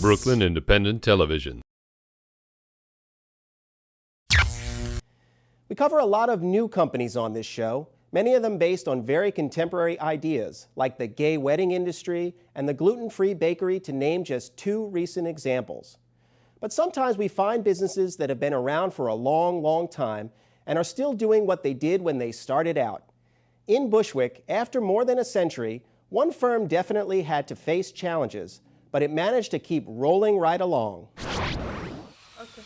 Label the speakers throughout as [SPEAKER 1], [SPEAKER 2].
[SPEAKER 1] Brooklyn Independent Television.
[SPEAKER 2] We cover a lot of new companies on this show, many of them based on very contemporary ideas, like the gay wedding industry and the gluten-free bakery, to name just two recent examples. But sometimes we find businesses that have been around for a long, long time and are still doing what they did when they started out. In Bushwick, after more than a century, one firm definitely had to face challenges, but it managed to keep rolling right along.
[SPEAKER 3] Okay.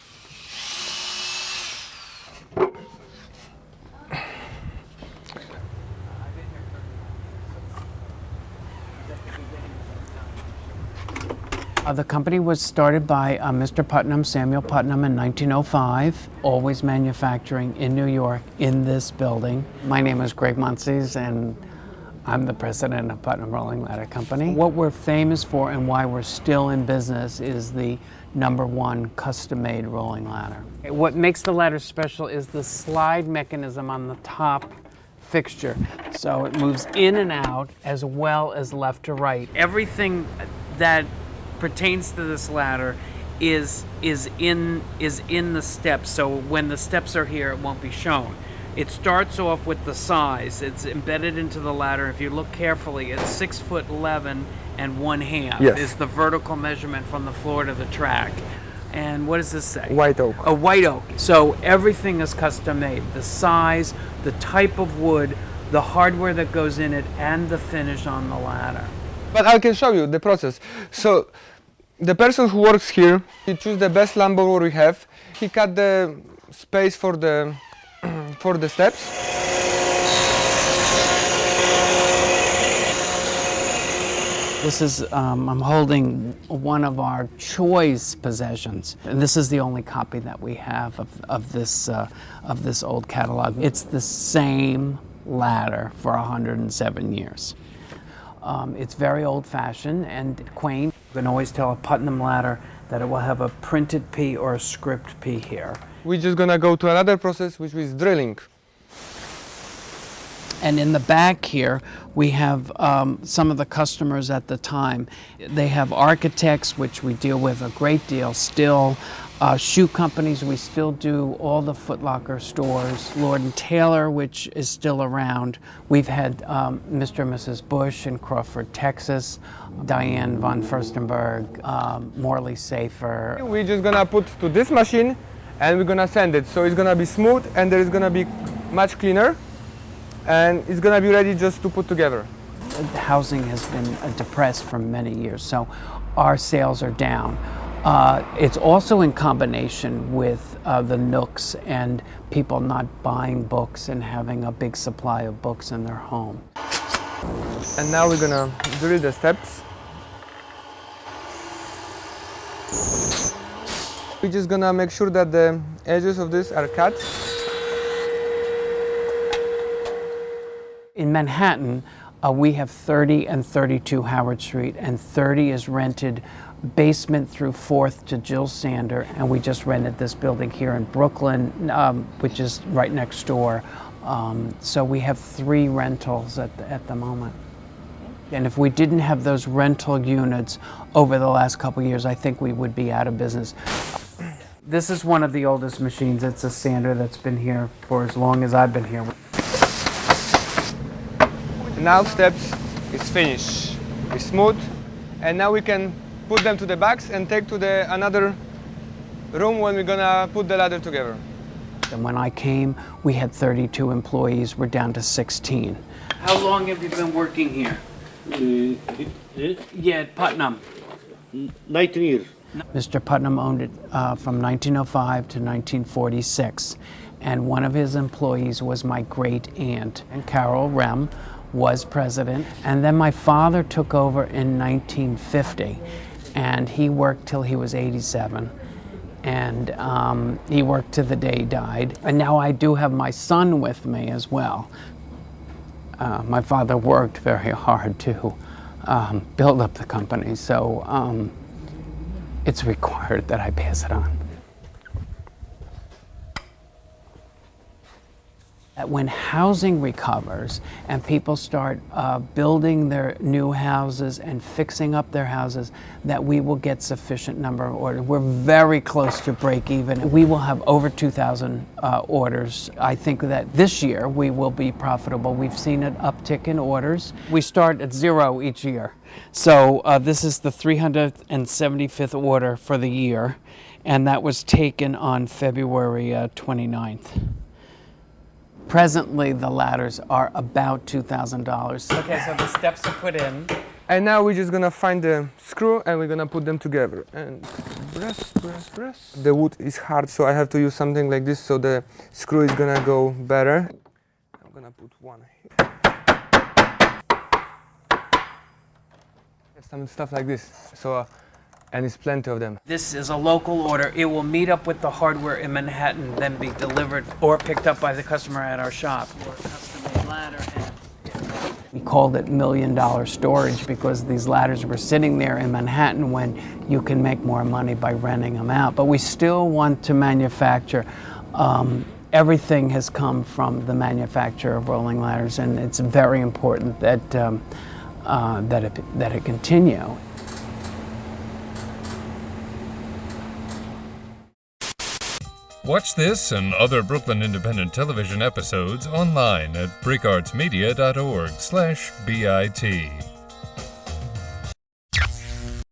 [SPEAKER 4] The company was started by Mr. Putnam, Samuel Putnam, in 1905, always manufacturing in New York in this building. My name is Greg Muncies, and I'm the president of Putnam Rolling Ladder Company. What we're famous for and why we're still in business is the #1 custom-made rolling ladder. What makes the ladder special is the slide mechanism on the top fixture. So it moves in and out as well as left to right. Everything that pertains to this ladder is in the steps. So when the steps are here, it won't be shown. It starts off with the size. It's embedded into the ladder. If you look carefully, it's 6'11" and 1/2
[SPEAKER 3] Yes.
[SPEAKER 4] is the vertical measurement from the floor to the track. And what does this say?
[SPEAKER 3] White oak.
[SPEAKER 4] A white oak. So everything is custom made. The size, the type of wood, the hardware that goes in it, and the finish on the ladder.
[SPEAKER 3] But I can show you the process. So the person who works here, he choose the best lumber we have. He cut the space for the steps.
[SPEAKER 4] This is, I'm holding one of our choice possessions. And this is the only copy that we have of this old catalog. It's the same ladder for 107 years. It's very old-fashioned and quaint. You can always tell a Putnam ladder that it will have a printed P or a script P here.
[SPEAKER 3] We're just gonna go to another process, which is drilling.
[SPEAKER 4] And in the back here, we have some of the customers at the time. They have architects, which we deal with a great deal still. Shoe companies, we still do all the Foot Locker stores. Lord & Taylor, which is still around. We've had Mr. and Mrs. Bush in Crawford, Texas. Diane von Furstenberg, Morley Safer.
[SPEAKER 3] We're just gonna put to this machine and we're gonna sand it. So it's gonna be smooth and there is gonna be much cleaner. And it's going to be ready just to put together.
[SPEAKER 4] Housing has been depressed for many years, so our sales are down. It's also in combination with the nooks and people not buying books and having a big supply of books in their home.
[SPEAKER 3] And now we're going to drill the steps. We're just going to make sure that the edges of this are cut.
[SPEAKER 4] In Manhattan, we have 30 and 32 Howard Street, and 30 is rented basement through 4th to Jill Sander, and we just rented this building here in Brooklyn, which is right next door. So we have 3 rentals at the moment. And if we didn't have those rental units over the last couple of years, I think we would be out of business. This is one of the oldest machines. It's a sander that's been here for as long as I've been here.
[SPEAKER 3] Now steps is finished. It's smooth, and now we can put them to the bags and take to another room when we're gonna put the ladder together.
[SPEAKER 4] And when I came, we had 32 employees. We're down to 16. How long have you been working here? Yeah, at Putnam.
[SPEAKER 5] 19 years.
[SPEAKER 4] Mr. Putnam owned it from 1905 to 1946, and one of his employees was my great aunt, and Carol Rem was president. And then my father took over in 1950, and he worked till he was 87. And he worked to the day he died. And now I do have my son with me as well. My father worked very hard to build up the company, so it's required that I pass it on. That when housing recovers and people start building their new houses and fixing up their houses, that we will get sufficient number of orders. We're very close to break even. We will have over 2,000 orders. I think that this year we will be profitable. We've seen an uptick in orders. We start at 0 each year. So this is the 375th order for the year, and that was taken on February 29th. Presently, the ladders are about $2,000. Okay, so the steps are put in.
[SPEAKER 3] And now we're just gonna find the screw and we're gonna put them together. And press, press, press. The wood is hard, so I have to use something like this so the screw is gonna go better. I'm gonna put one here. Some stuff like this. So, and it's plenty of them.
[SPEAKER 4] This is a local order. It will meet up with the hardware in Manhattan, then be delivered or picked up by the customer at our shop. Or custom-made ladder. We called it $1 million storage because these ladders were sitting there in Manhattan when you can make more money by renting them out. But we still want to manufacture. Everything has come from the manufacture of rolling ladders, and it's very important that that it continue.
[SPEAKER 1] Watch this and other Brooklyn Independent Television episodes online at breakartsmedia.org/BIT.